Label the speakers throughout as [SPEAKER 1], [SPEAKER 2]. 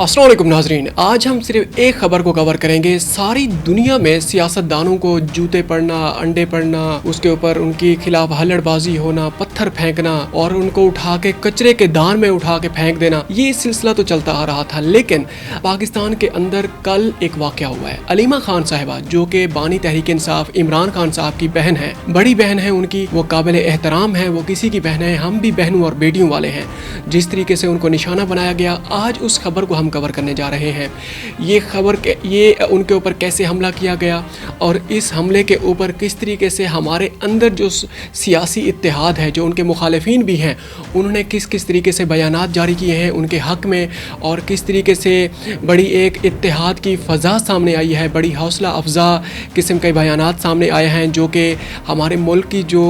[SPEAKER 1] अस्सलाम वालेकुम नाजरीन, आज हम सिर्फ एक खबर को कवर करेंगे। सारी दुनिया में सियासतदानों को जूते पड़ना, अंडे पड़ना, उसके ऊपर उनके खिलाफ हल्लड़बाजी होना, पत्थर फेंकना और उनको उठा के कचरे के दान में उठा के फेंक देना, ये सिलसिला तो चलता आ रहा था। लेकिन पाकिस्तान के अंदर कल एक वाकया हुआ है। अलीमा खान साहिबा, जो कि बानी तहरीक इंसाफ इमरान खान साहब की बहन है, बड़ी बहन है उनकी, वो काबिल एहतराम है, वो किसी की बहन है, हम भी बहनों और बेटियों वाले हैं। जिस तरीके से उनको निशाना बनाया गया, आज उस खबर को हम कवर करने जा रहे हैं। ये उनके ऊपर कैसे हमला किया गया और इस हमले के ऊपर किस तरीके से हमारे अंदर जो सियासी इत्तेहाद है, जो उनके मुखालिफिन भी हैं, उन्होंने किस किस तरीके से बयानात जारी किए हैं उनके हक़ में, और किस तरीके से बड़ी एक इत्तेहाद की फ़ज़ा सामने आई है, बड़ी हौसला अफजा किस्म के बयानात सामने आए हैं, जो कि हमारे मुल्क की जो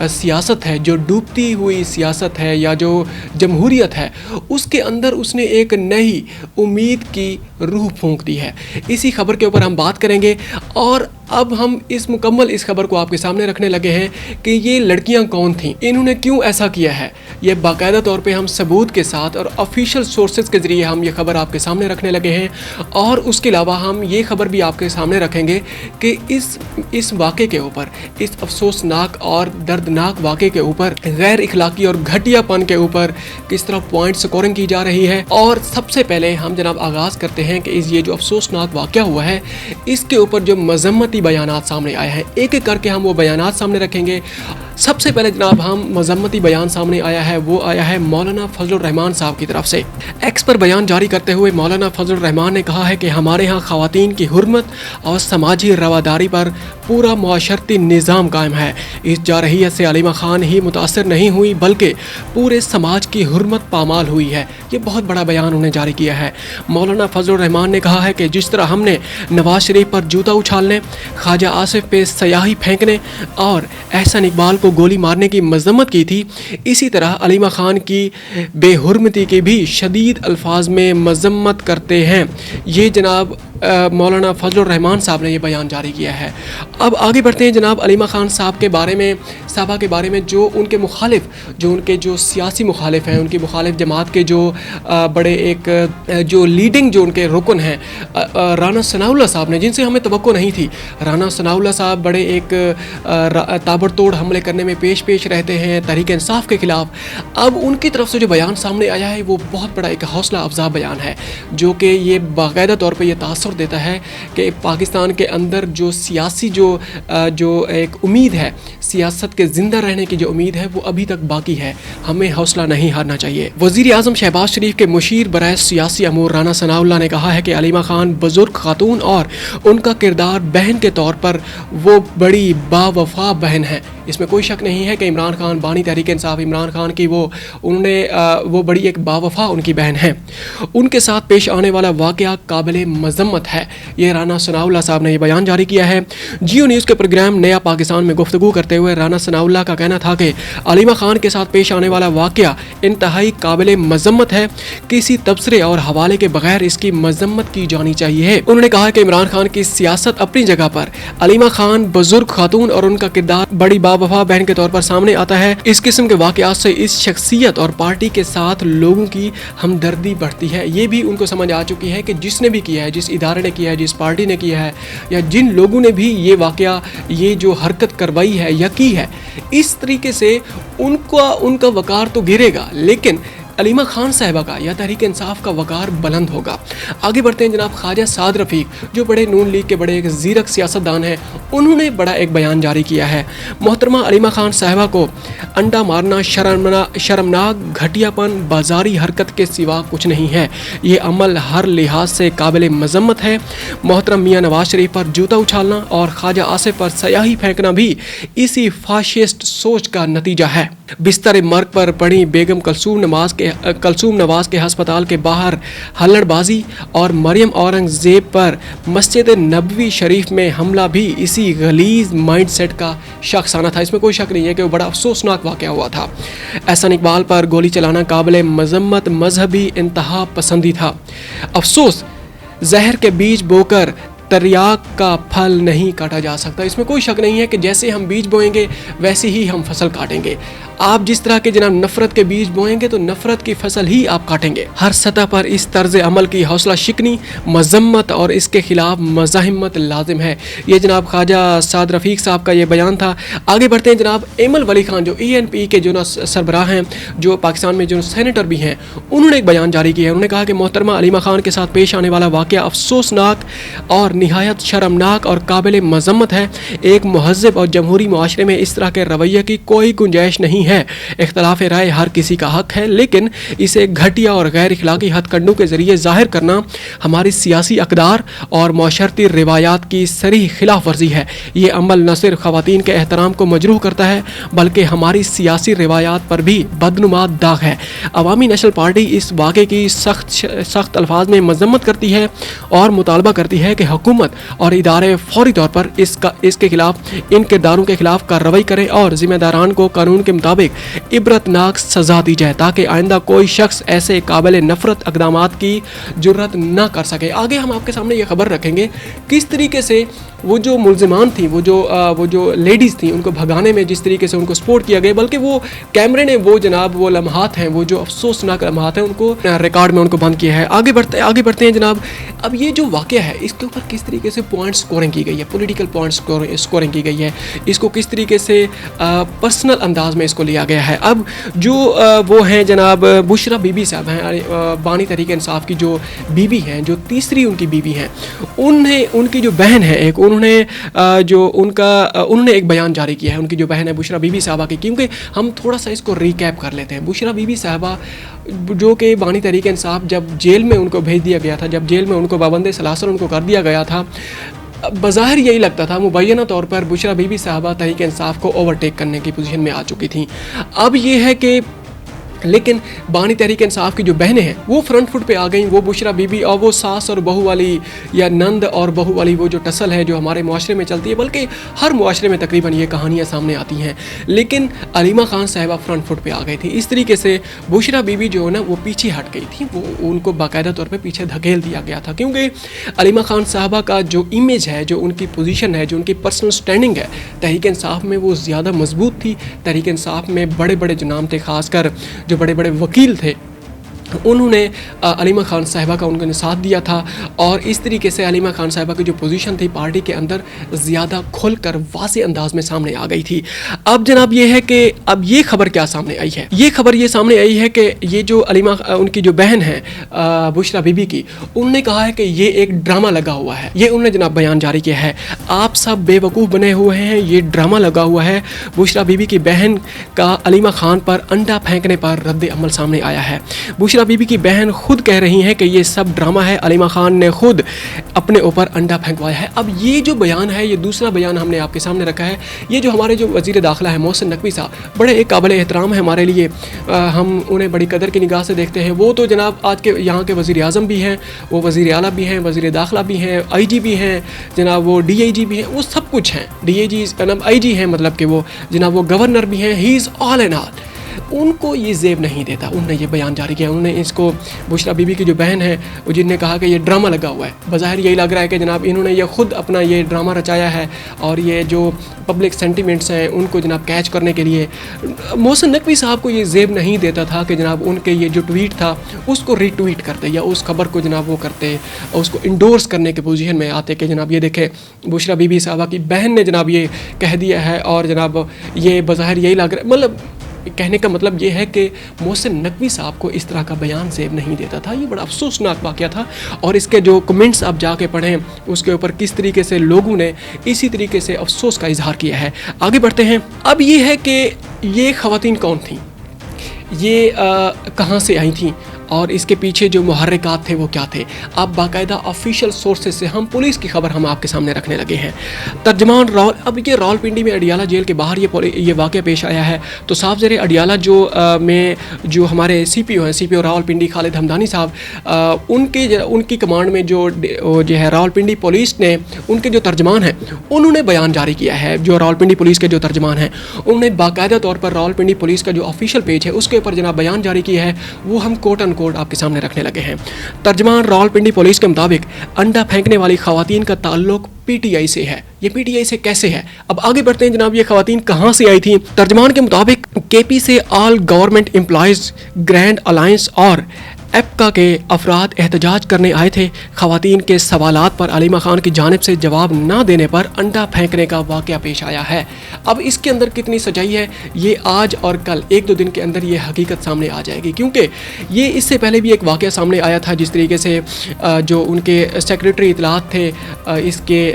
[SPEAKER 1] सियासत है, जो डूबती हुई सियासत है या जो जमहूरियत है, उसके अंदर उसने एक नई उम्मीद की रूह फूंक दी है। इसी खबर के ऊपर हम बात करेंगे और अब हम इस खबर को आपके सामने रखने लगे हैं कि ये लड़कियां कौन थीं, इन्होंने क्यों ऐसा किया है। ये बाकायदा तौर पे हम सबूत के साथ और ऑफिशियल सोर्सेज के ज़रिए हम ये खबर आपके सामने रखने लगे हैं। और उसके अलावा हम ये खबर भी आपके सामने रखेंगे कि इस वाक़े के ऊपर, इस अफसोसनाक और दर्दनाक वाक़े के ऊपर, गैर इखलाकी और घटियापन के ऊपर किस तरह पॉइंट स्कोरिंग की जा रही है। और सबसे पहले हम जनाब आगाज़ करते हैं कि ये जो अफसोसनाक वाक़या हुआ है, इसके ऊपर जो मज़म्मती बयानात सामने आए हैं, एक एक करके हम वो बयानात सामने रखेंगे। सबसे पहले जनाब हम मज़म्मती बयान सामने आया है, वो आया है मौलाना फजलुर रहमान साहब की तरफ से। एक्स पर बयान जारी करते हुए मौलाना फजलुर रहमान ने कहा है कि हमारे यहाँ ख़वातीन की हुर्मत और समाजी रवादारी पर पूरा मुआशरती निज़ाम कायम है। इस जारहियत से अलीमा खान ही मुतासर नहीं हुई, बल्कि पूरे समाज की हुर्मत पामाल हुई है। ये बहुत बड़ा बयान उन्होंने जारी किया है। मौलाना फजलुर रहमान ने कहा है कि जिस तरह हमने नवाज शरीफ पर जूता उछालने, ख्वाजा आसिफ पे स्याही फेंकने और एहसन इकबाल को गोली मारने की मजम्मत की थी, इसी तरह अलीमा खान की बेहुरमती की भी शदीद अल्फाज में मजम्मत करते हैं। ये जनाब मौलाना फजलुर रहमान साहब ने ये बयान जारी किया है। अब आगे बढ़ते हैं जनाब अलीमा खान साहब के बारे में, साहबा के बारे में, जो उनके मुखालिफ, जो उनके जो सियासी मुखालिफ हैं, उनकी मुखालिफ जमात के जो बड़े एक जो लीडिंग जो उनके रुकन हैं, राना सनाउल्लाह साहब ने, जिनसे हमें तवक्को नहीं थी। राना सनाउल्लाह साहब बड़े एक ताबड़तोड़ हमले करने में पेश रहते हैं तहरीक इंसाफ के ख़िलाफ़। अब उनकी तरफ से जो बयान सामने आया है, वो बहुत बड़ा एक हौसला अफजा बयान है, जो कि ये बाकायदा तौर पर यह तासुर देता है कि पाकिस्तान के अंदर जो सियासी जो एक उम्मीद है, सियासत के ज़िंदा रहने की जो उम्मीद है, वो अभी तक बाकी है। हमें हौसला नहीं हारना चाहिए। वज़ीर आज़म शहबाज शरीफ के मुशीर बराए सियासी अमूर राना सनाउल्लाह ने कहा है कि अलीमा खान बुज़ुर्ग खातून और उनका किरदार बहन के तौर पर वो बड़ी बावफा बहन है। इसमें कोई शक नहीं है कि इमरान खान, बानी तहरीक इंसाफ इमरान खान की वो बड़ी एक बावफा उनकी बहन है। उनके साथ पेश आने वाला वाक़या काबिल मज़म्मत है। ये राना सनाउल्लाह साहब ने ये बयान जारी किया है। जियो न्यूज़ के प्रोग्राम नया पाकिस्तान में गुफ्तगू करते हुए राना सनाउल्लाह का कहना था कि अलीमा खान के साथ पेश आने वाला वाक़या इंतहाई काबिल मज़म्मत है। किसी तबसरे और हवाले के बगैर इसकी मज़म्मत की जानी चाहिए। उन्होंने कहा कि इमरान खान की सियासत अपनी जगह पर, अलीमा खान बुजुर्ग खातून और उनका किरदार बड़ी बावफा बहन के तौर पर सामने आता है। इस किस्म के वाक़यात से इस शख्सियत और पार्टी के साथ लोगों की हमदर्दी बढ़ती है। ये भी उनको समझ आ चुकी है कि जिसने भी किया है, जिस इदारे ने किया है, जिस पार्टी ने किया है, या जिन लोगों ने भी ये वाक़या, ये जो हरकत करवाई है या की है, इस तरीके से उनका वक़ार तो गिरेगा, लेकिन अलीमा खान साहिबा का या तहरीक इंसाफ का वक़ार बुलंद होगा। आगे बढ़ते हैं जनाब ख्वाजा साद रफ़ीक, जो बड़े नून लीग के बड़े एक ज़ीरक सियासतदान हैं, उन्होंने बड़ा एक बयान जारी किया है। मोहतरमा अलीमा खान साहिबा को अंडा मारना शर्मनाक घटियापन, बाजारी हरकत के सिवा कुछ नहीं है। ये अमल हर लिहाज से काबिल मज़म्मत है। मोहतरम मियाँ नवाज शरीफ पर जूता उछालना और ख्वाजा आसिफ पर स्याही फेंकना भी इसी फाशिस्ट सोच का नतीजा है। बिस्तर मर्ग पर पड़ी बेगम कलसूम नवाज के हस्पताल के बाहर हल्लड़बाजी और मरियम औरंगज़ेब पर मस्जिद नबवी शरीफ में हमला भी इसी गलीज माइंड सेट का शख्साना था। इसमें कोई शक नहीं है कि वो बड़ा अफसोसनाक वाक़या हुआ था। एहसन इकबाल पर गोली चलाना काबिल मज़म्मत, मजहबी इंतहा पसंदी था। अफसोस जहर के बीज बोकर तरियाक का फल नहीं काटा जा सकता। इसमें कोई शक नहीं है कि जैसे हम बीज बोएंगे वैसे ही हम फसल काटेंगे। आप जिस तरह के जनाब नफरत के बीज बोएंगे तो नफरत की फसल ही आप काटेंगे। हर सतह पर इस तर्ज अमल की हौसला शिकनी, मजम्मत और इसके खिलाफ मज़ाहिमत लाजिम है। ये जनाब ख्वाजा साद रफ़ीक साहब का ये बयान था। आगे बढ़ते हैं जनाब एमल वली खान जो ENP के जो सरबराह हैं, जो पाकिस्तान में जो सेनेटर भी हैं, उन्होंने एक बयान जारी किया है। उन्होंने कहा कि मोहतरमा अलीमा खान के साथ पेश आने वाला वाक़या अफसोसनाक और निहायत शर्मनाक और काबिल मजम्मत है। एक महज़ब और जमहूरी मुआशरे में इस तरह के रवैये की कोई गुंजाइश नहीं है। इख्तलाफ राय हर किसी का हक है, लेकिन इसे घटिया और गैर इखलाकी हथकंडों के जरिए जाहिर करना हमारी सियासी अक़दार और माशरती रिवायात की सरीह खिलाफ वर्जी है। ये अमल न सिर्फ ख़वातीन के एहतराम को मजरूह करता है बल्कि हमारी सियासी रिवायात पर भी बदनुमा दाग है। अवामी नेशनल पार्टी इस वाक़े की सख्त अल्फाज में मजम्मत करती है और मुतालबा करती है कि हुकूमत और इदारे फौरी तौर पर इसके खिलाफ, इन किरदारों के खिलाफ कार्रवाई करें और ज़िम्मेदारान को कानून के मुताबिक इबरतनाक सज़ा दी जाए ताकि आइंदा कोई शख्स ऐसे काबिल नफरत इक़दामात की जुर्रत न कर सके। आगे हम आपके सामने ये खबर रखेंगे किस तरीके से वो जो मुल्ज़िमान थी, वो जो लेडीज़ थी, उनको भगाने में जिस तरीके से उनको सपोर्ट किया गया, बल्कि वो कैमरे ने वो जनाब वो लम्हात हैं, वो जो अफसोसनाक लम्हात हैं, उनको रिकॉर्ड में उनको बंद किया है। आगे बढ़ते हैं जनाब। अब ये जो वाक़या है इसके ऊपर किस तरीके से पॉइंट स्कोरिंग की गई है, पॉलिटिकल पॉइंट स्कोरिंग की गई है, इसको किस तरीके से पर्सनल अंदाज में इसको लिया गया है। अब जो वो हैं जनाब बुशरा बीबी साहब हैं, बानी तहरीक इंसाफ की जो बीवी हैं, जो तीसरी उनकी बीवी हैं, उनकी जो बहन है एक, उन्होंने एक बयान जारी किया है। उनकी जो बहन है बुशरा बीबी साहबा की, क्योंकि हम थोड़ा सा इसको रिकैप कर लेते हैं। बुशरा बीबी साहबा जो कि बानी तहरीक इंसाफ जब जेल में उनको भेज दिया गया था, जब जेल में उनको पाबंद सलासल उनको कर दिया गया था, बज़ाहिर यही लगता था, मुबैना तौर पर बुशरा बीबी साहबा तहरीक इंसाफ को ओवरटेक करने की पोजीशन में आ चुकी थी। अब ये है कि लेकिन बानी तहरीक इंसाफ की जो बहनें हैं वो फ्रंट फुट पे आ गई। वो बुशरा बीबी और वो सास और बहू वाली या नंद और बहू वाली वो जो टसल है जो हमारे मुआशरे में चलती है, बल्कि हर मुआशरे में तकरीबन ये कहानियाँ सामने आती हैं, लेकिन अलीमा खान साहिबा फ्रंट फुट पे आ गई थी। इस तरीके से बुशरा बीबी जो है ना वो पीछे हट गई थी, वो उनको बाकायदा तौर पर पीछे धकेल दिया गया था, क्योंकि अलीमा खान साहबा का जो इमेज है, जो उनकी पोजीशन है, जो उनकी पर्सनल स्टैंडिंग है तहरीक इंसाफ में, वो ज़्यादा मजबूत थी। तहरीक इंसाफ में बड़े बड़े जो नाम थे, ख़ासकर जो बड़े बड़े वकील थे, उन्होंने अलीमा खान साहिबा का उन्होंने साथ दिया था। और इस तरीके से अलीमा खान साहिबा की जो पोजीशन थी पार्टी के अंदर ज़्यादा खुलकर वाज़े अंदाज में सामने आ गई थी। अब जनाब ये है कि अब ये खबर क्या सामने आई है, ये खबर ये सामने आई है कि ये जो अलीमा उनकी जो बहन है बुशरा बीबी की, उन्होंने कहा है कि ये एक ड्रामा लगा हुआ है। ये उन्होंने जनाब बयान जारी किया है, आप सब बेवकूफ़ बने हुए हैं, ये ड्रामा लगा हुआ है। बुशरा बीबी की बहन का अलीमा खान पर अंडा फेंकने पर रद्द अमल सामने आया है। बुशरा बीबी की बहन खुद कह रही हैं कि ये सब ड्रामा है, अलीमा खान ने खुद अपने ऊपर अंडा फेंकवाया है। अब ये जो बयान है, ये दूसरा बयान हमने आपके सामने रखा है। ये जो हमारे जो वज़ीर दाखिला है मोहसिन नकवी साहब, बड़े एक काबिल एहतराम है हमारे लिए, हम उन्हें बड़ी कदर की निगाह से देखते हैं। वो तो जनाब आज के यहाँ के वज़ीर आज़म भी हैं, वो वज़ीर आला भी हैं, वज़ीर दाखिला भी हैं, IG भी हैं जनाब, वो DIG भी हैं, वो सब कुछ हैं। DIG जनाब IG हैं, मतलब कि वो जनाब वो गवर्नर भी हैं, he is all and all. उनको ये ज़ेब नहीं देता। उन्होंने ये बयान जारी किया, उन्होंने इसको बुशरा बीबी की जो बहन है जिनने कहा कि ये ड्रामा लगा हुआ है। बज़ाहिर यही लग रहा है कि जनाब इन्होंने ये खुद अपना ये ड्रामा रचाया है और ये जो पब्लिक सेंटिमेंट्स हैं उनको जनाब कैच करने के लिए मोहसिन नकवी साहब को ये ज़ेब नहीं देता था कि जनाब उनके ये जो ट्वीट था उसको रीट्वीट करते या उस खबर को जनाब वो करते और उसको इंडोर्स करने के पोजीशन में आते कि जनाब ये देखें बुशरा बीबी साहबा की बहन ने जनाब ये कह दिया है। और जनाब ये बज़ाहिर यही लग रहा है, मतलब कहने का मतलब ये है कि मोहसिन नकवी साहब को इस तरह का बयान ज़ेब नहीं देता था। ये बड़ा अफसोसनाक वाक़या था और इसके जो कमेंट्स आप जाके पढ़ें उसके ऊपर किस तरीके से लोगों ने इसी तरीके से अफसोस का इजहार किया है। आगे बढ़ते हैं। अब ये है कि ये ख़वातीन कौन थीं, ये कहाँ से आई थीं और इसके पीछे जो मुहर्रिकात थे वो क्या थे। अब बाकायदा ऑफिशियल सोर्सेज से हम पुलिस की खबर हम आपके सामने रखने लगे हैं। तर्जमान अब ये रावलपिंडी में अडियाला जेल के बाहर ये वाक़या पेश आया है। तो साहब ज़रे अडियाला में जो हमारे CPO हैं, CPO रावलपिंडी खालिद हमदानी साहब, उनकी कमांड में जो है रावलपिंडी पुलिस ने, उनके जो तर्जमान हैं उन्होंने बयान जारी किया है। जो रावलपिंडी पुलिस के जो तर्जमान हैं उन्होंने बाकायदा तौर पर रावलपिंडी पुलिस का जो ऑफिशियल पेज है उसके ऊपर जनाब बयान जारी किया है। वो हम कोट कोड आपके सामने रखने लगे हैं। तर्जमान रावलपिंडी पुलिस के मुताबिक अंडा फेंकने वाली खवातीन का ताल्लुक पीटीआई से है। ये पीटीआई से कैसे है? अब आगे बढ़ते हैं जनाब, ये खवातीन कहाँ से आई थी? तर्जमान के मुताबिक केपी से all government employees grand alliance और एप्का के अफराद एहतजाज करने आए थे। खवातीन के सवालात पर अलीमा खान की जानिब से जवाब ना देने पर अंडा फेंकने का वाक़या पेश आया है। अब इसके अंदर कितनी सच्चाई है, ये आज और कल 1-2 दिन के अंदर ये हकीकत सामने आ जाएगी, क्योंकि ये इससे पहले भी एक वाक़या सामने आया था जिस तरीके से जो उनके सेक्रेटरी इतलात थे इसके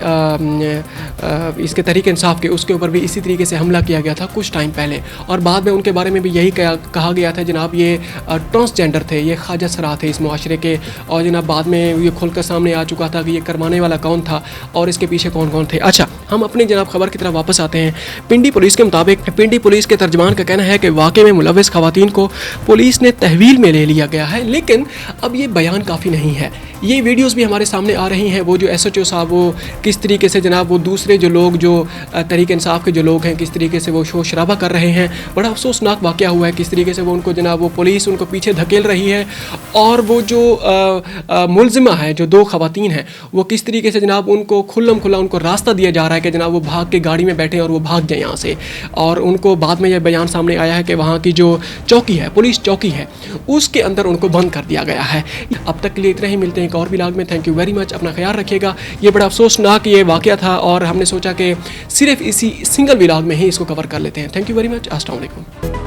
[SPEAKER 1] तहरीक इंसाफ के, उसके ऊपर भी इसी तरीके से हमला किया गया था कुछ टाइम पहले, और बाद में उनके बारे में भी यही कहा गया था जनाब ये ट्रांसजेंडर थे, ये ख्वाजा सरा थे इस मुआशरे के, और जनाब बाद में ये खुलकर सामने आ चुका था कि ये करवाने वाला कौन था और इसके पीछे कौन कौन थे। अच्छा, हम अपनी जनाब खबर की तरफ वापस आते हैं। पिंडी पुलिस के मुताबिक पिंडी पुलिस के तर्जमान का कहना है कि वाक़े में मुलव्वस खवातीन को पुलिस ने तहवील में ले लिया गया है, लेकिन अब ये बयान काफ़ी नहीं है। ये वीडियोस भी हमारे सामने आ रही हैं, वो जो SHO साहब वो किस तरीके से जनाब वो दूसरे जो लोग जो तहरीक इंसाफ के जो लोग हैं किस तरीके से वो शोर शराबा कर रहे हैं। बड़ा अफसोसनाक वाक़या हुआ है किस तरीके से वो उनको जनाब वो पुलिस उनको पीछे धकेल रही है, और वो जो मुलजिमा है जो 2 खवातीन हैं वो किस तरीके से जनाब उनको खुल्लम खुल्ला उनको रास्ता दिया जा रहा है कि जनाब वो भाग के गाड़ी में बैठे और वो भाग जाए यहाँ से। और उनको बाद में यह बयान सामने आया है कि वहाँ की जो चौकी है, पुलिस चौकी है, उसके अंदर उनको बंद कर दिया गया है। अब तक के लिए इतना ही, मिलते हैं एक और व्लॉग में। थैंक यू वेरी मच, अपना ख्याल रखिएगा। ये बड़ा अफसोसनाक ये वाक़या था और हमने सोचा कि सिर्फ इसी सिंगल व्लॉग में ही इसको कवर कर लेते हैं। थैंक यू वेरी मच, अस्सलाम वालेकुम।